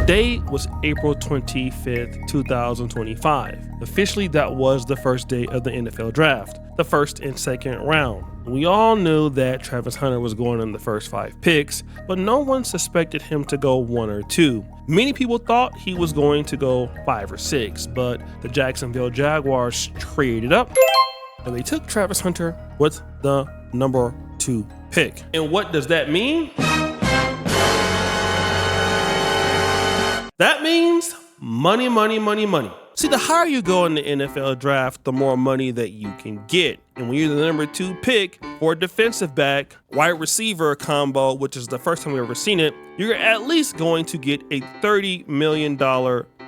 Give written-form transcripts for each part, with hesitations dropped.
Today was April 25th, 2025. Officially, that was the first day of the NFL draft, the first and second round. We all knew that Travis Hunter was going in the first 5 picks, but no one suspected him to go 1 or 2. Many people thought he was going to go 5 or 6, but the Jacksonville Jaguars traded up and they took Travis Hunter with the number 2 pick. And what does that mean? That means money, money, money, money. See, the higher you go in the NFL draft, the more money that you can get. And when you're the number 2 pick for a defensive back, wide receiver combo, which is the first time we've ever seen it, you're at least going to get a $30 million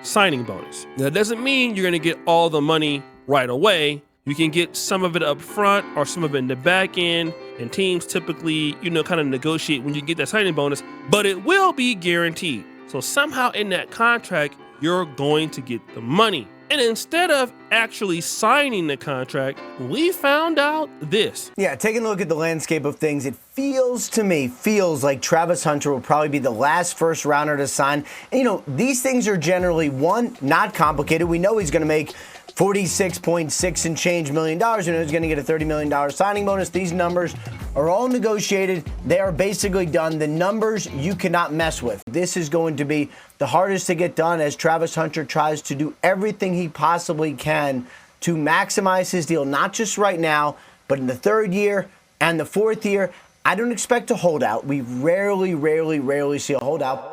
signing bonus. Now, that doesn't mean you're going to get all the money right away. You can get some of it up front or some of it in the back end, and teams typically, kind of negotiate when you get that signing bonus, but it will be guaranteed. So somehow in that contract, you're going to get the money. And instead of actually signing the contract, we found out this. Yeah, taking a look at the landscape of things, it feels like Travis Hunter will probably be the last first rounder to sign. And, these things are generally, one, not complicated. We know he's going to make $46.6 and change million. He's going to get a $30 million signing bonus. These numbers are all negotiated. They are basically done. The numbers you cannot mess with. This is going to be the hardest to get done as Travis Hunter tries to do everything he possibly can to maximize his deal, not just right now, but in the 3rd year and the 4th year. I don't expect a holdout. We rarely see a holdout.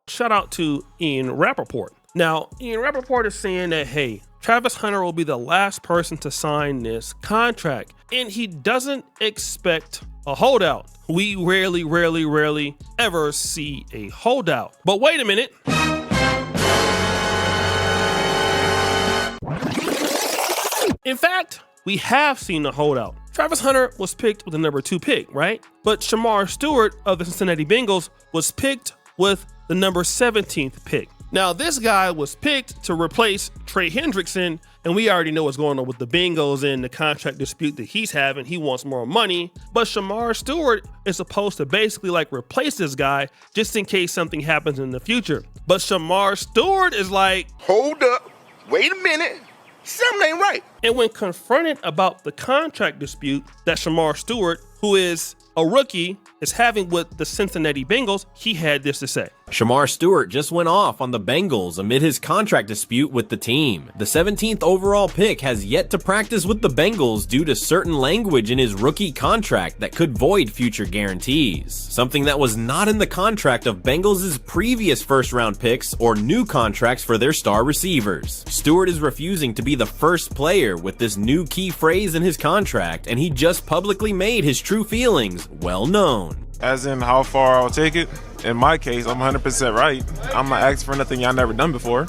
Shout out to Ian Rapoport. Now, Ian Rapoport is saying that, hey, Travis Hunter will be the last person to sign this contract, and he doesn't expect a holdout. We rarely ever see a holdout. But wait a minute. In fact, we have seen a holdout. Travis Hunter was picked with the number 2 pick, right? But Shamar Stewart of the Cincinnati Bengals was picked with the number 17th pick. Now, this guy was picked to replace Trey Hendrickson, and we already know what's going on with the Bengals and the contract dispute that he's having. He wants more money, but Shamar Stewart is supposed to basically replace this guy just in case something happens in the future. But Shamar Stewart is like, hold up, wait a minute, something ain't right. And when confronted about the contract dispute that Shamar Stewart, who is a rookie, is having with the Cincinnati Bengals, he had this to say. Shamar Stewart just went off on the Bengals amid his contract dispute with the team. The 17th overall pick has yet to practice with the Bengals due to certain language in his rookie contract that could void future guarantees. Something that was not in the contract of Bengals' previous first-round picks or new contracts for their star receivers. Stewart is refusing to be the first player with this new key phrase in his contract, and he just publicly made his true feelings well known. As in how far I'll take it. In my case, I'm 100% right. I'm not asking for nothing y'all never done before.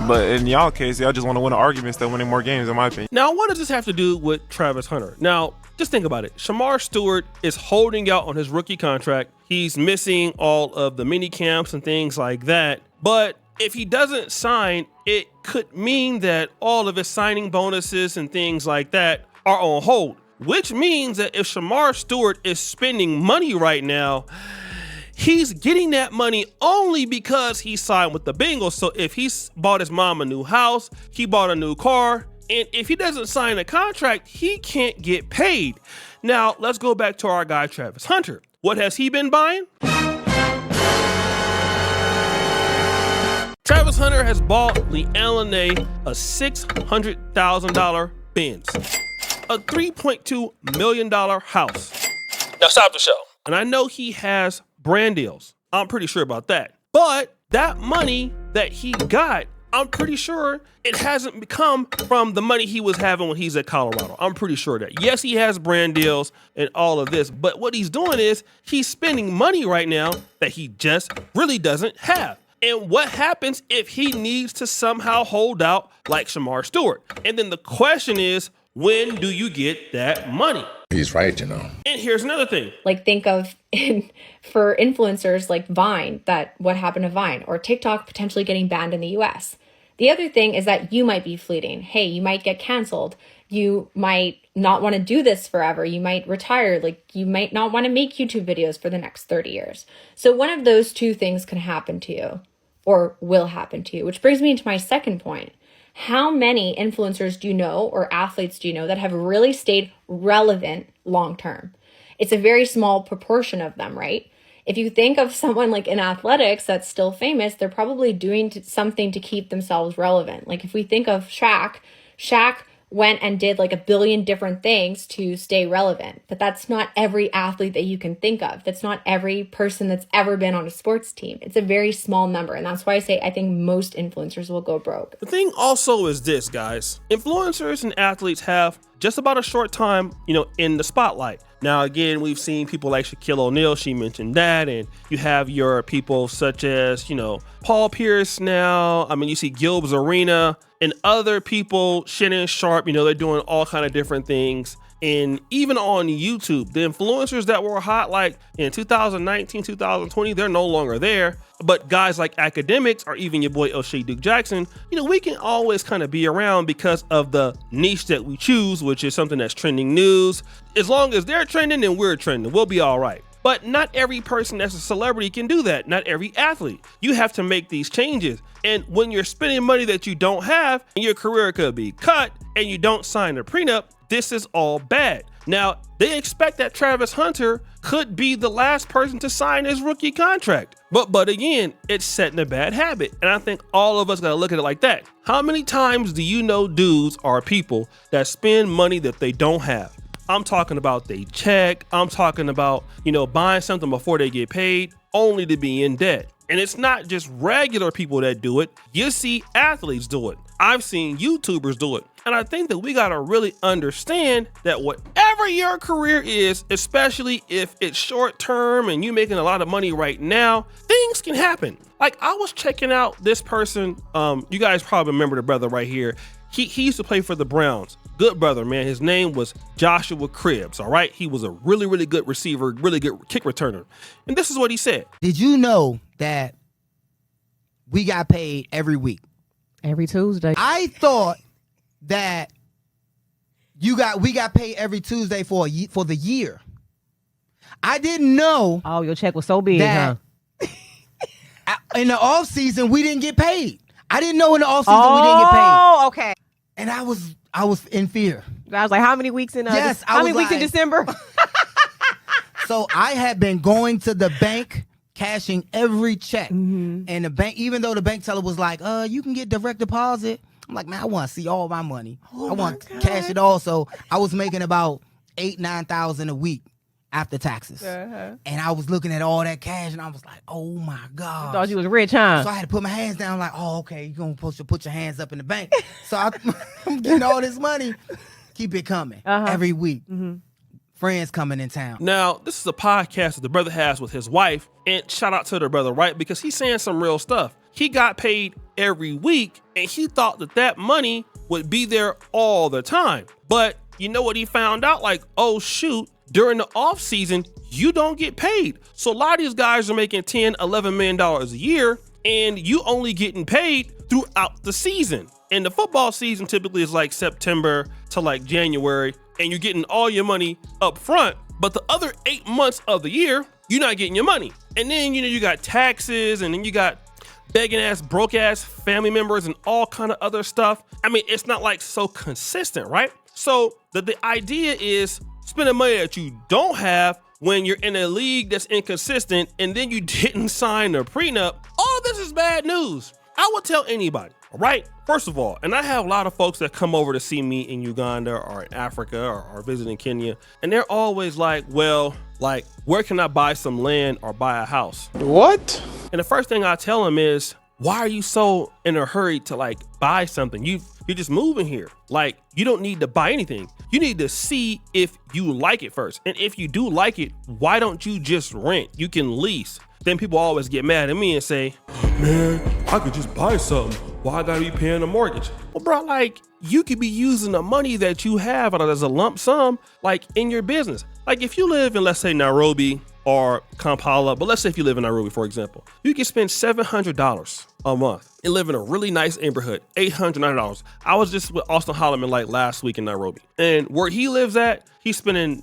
But in y'all case, y'all just want to win an argument instead of winning more games, in my opinion. Now, what does this have to do with Travis Hunter? Now, just think about it. Shamar Stewart is holding out on his rookie contract. He's missing all of the mini camps and things like that. But if he doesn't sign, it could mean that all of his signing bonuses and things like that are on hold. Which means that if Shamar Stewart is spending money right now, he's getting that money only because he signed with the Bengals. So if he bought his mom a new house, he bought a new car, and if he doesn't sign a contract, he can't get paid. Now, let's go back to our guy, Travis Hunter. What has he been buying? Travis Hunter has bought LeAnna a $600,000 Benz. A $3.2 million house. Now stop the show. And I know he has brand deals. I'm pretty sure about that. But that money that he got, I'm pretty sure it hasn't come from the money he was having when he's at Colorado. I'm pretty sure that. Yes, he has brand deals and all of this, but what he's doing is he's spending money right now that he just really doesn't have. And what happens if he needs to somehow hold out like Shamar Stewart? And then the question is, when do you get that money? He's right, And here's another thing. Think of for influencers like Vine, that what happened to Vine, or TikTok potentially getting banned in the US. The other thing is that you might be fleeting. Hey, you might get canceled. You might not want to do this forever. You might retire. Like, you might not want to make YouTube videos for the next 30 years. So one of those two things can happen to you, or will happen to you, which brings me into my second point. How many influencers do you know, or athletes do you know, that have really stayed relevant long term? It's a very small proportion of them, right? If you think of someone like in athletics that's still famous, they're probably doing something to keep themselves relevant. Like if we think of Shaq went and did like 1 billion different things to stay relevant. But that's not every athlete that you can think of. That's not every person that's ever been on a sports team. It's a very small number. And that's why I say I think most influencers will go broke. The thing also is this, guys. Influencers and athletes have just about a short time, in the spotlight. Now, again, we've seen people like Shaquille O'Neal, she mentioned that, and you have your people such as, Paul Pierce now. I mean, you see Gilb's Arena and other people, Shannon Sharp, they're doing all kind of different things. And even on YouTube, the influencers that were hot like in 2019, 2020, they're no longer there. But guys like academics or even your boy O'Shea Duke Jackson, we can always kind of be around because of the niche that we choose, which is something that's trending news. As long as they're trending and we're trending, we'll be all right. But not every person that's a celebrity can do that. Not every athlete. You have to make these changes. And when you're spending money that you don't have and your career could be cut and you don't sign a prenup, this is all bad. Now, they expect that Travis Hunter could be the last person to sign his rookie contract. But again, it's setting a bad habit. And I think all of us got to look at it like that. How many times do you know dudes or people that spend money that they don't have? I'm talking about they check. I'm talking about, buying something before they get paid only to be in debt. And it's not just regular people that do it. You see athletes do it. I've seen YouTubers do it. And I think that we got to really understand that whatever your career is, especially if it's short term and you're making a lot of money right now, things can happen. Like I was checking out this person. You guys probably remember the brother right here. He used to play for the Browns. Good brother, man. His name was Joshua Cribbs, all right? He was a really, really good receiver, really good kick returner. And this is what he said. Did you know that we got paid every week? Every Tuesday. I thought that we got paid every Tuesday for the year. I didn't know. Oh, your check was so big, that huh? In the off season, we didn't get paid. I didn't know in the off season we didn't get paid. Oh, okay. And I was in fear. I was like, how many weeks in? Yes, how many weeks in December? So I had been going to the bank, cashing every check, and the bank, even though the bank teller was like, you can get direct deposit. I'm like, man, I want to see all my money. I want to cash it all. So I was making about $8,000-9,000 a week after taxes. And I was looking at all that cash and I was like, oh my God. Thought you was rich, huh? So I had to put my hands down like, oh, okay, you're going to put your hands up in the bank. So I'm getting all this money. Keep it coming every week. Friends coming in town. Now, this is a podcast that the brother has with his wife, and shout out to the brother, right? Because he's saying some real stuff. He got paid every week, and he thought that money would be there all the time. But you know what he found out? Like, oh, shoot, during the off season, you don't get paid. So a lot of these guys are making $10-11 million a year, and you only getting paid throughout the season. And the football season typically is like September to like January, and you're getting all your money up front. But the other 8 months of the year, you're not getting your money. And then, you got taxes, and then you got begging ass, broke ass family members and all kind of other stuff. I mean, it's not like so consistent, right? So the idea is spending money that you don't have when you're in a league that's inconsistent and then you didn't sign a prenup. All this is bad news. I would tell anybody, all right? First of all, and I have a lot of folks that come over to see me in Uganda or in Africa or visiting Kenya, and they're always like, well, like, where can I buy some land or buy a house? What? And the first thing I tell them is, why are you so in a hurry to like buy something? You're just moving here. Like, you don't need to buy anything. You need to see if you like it first. And if you do like it, why don't you just rent? You can lease. Then people always get mad at me and say, man, I could just buy something. Why I gotta be paying a mortgage? Well, bro, like, you could be using the money that you have as a lump sum, like in your business. Like if you live in, let's say, Nairobi or Kampala, but let's say if you live in Nairobi, for example, you can spend $700 a month and live in a really nice neighborhood, $890. I was just with Austin Holloman like last week in Nairobi, and where he lives at, he's spending,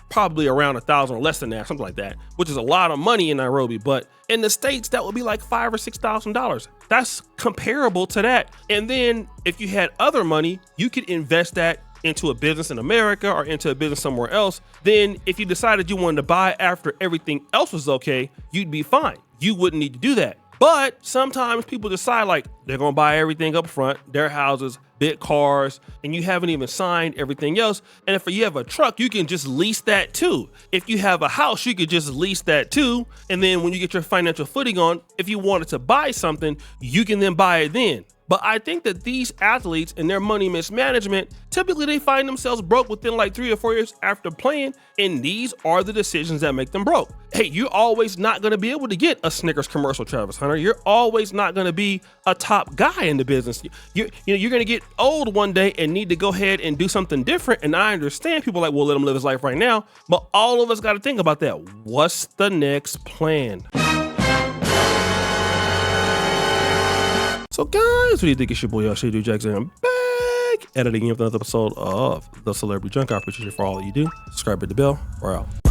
probably around $1,000 or less than that, something like that, which is a lot of money in Nairobi. But in the States, that would be like $5,000 or $6,000. That's comparable to that. And then if you had other money, you could invest that into a business in America or into a business somewhere else. Then if you decided you wanted to buy after everything else was okay, you'd be fine. You wouldn't need to do that. But sometimes people decide like they're going to buy everything up front, their houses, big cars, and you haven't even signed everything else. And if you have a truck, you can just lease that too. If you have a house, you could just lease that too. And then when you get your financial footing on, if you wanted to buy something, you can then buy it then. But I think that these athletes and their money mismanagement, typically they find themselves broke within like 3 or 4 years after playing, and these are the decisions that make them broke. Hey, you're always not going to be able to get a Snickers commercial, Travis Hunter. You're always not going to be a top guy in the business. You're going to get old one day and need to go ahead and do something different. And I understand people are like, well, let him live his life right now. But all of us got to think about that. What's the next plan? So guys, what do you think? It's your boy, Shady Jackson. I'm back editing another episode of The Celebrity Junk. I appreciate you for all that you do. Subscribe, hit the bell. We're out.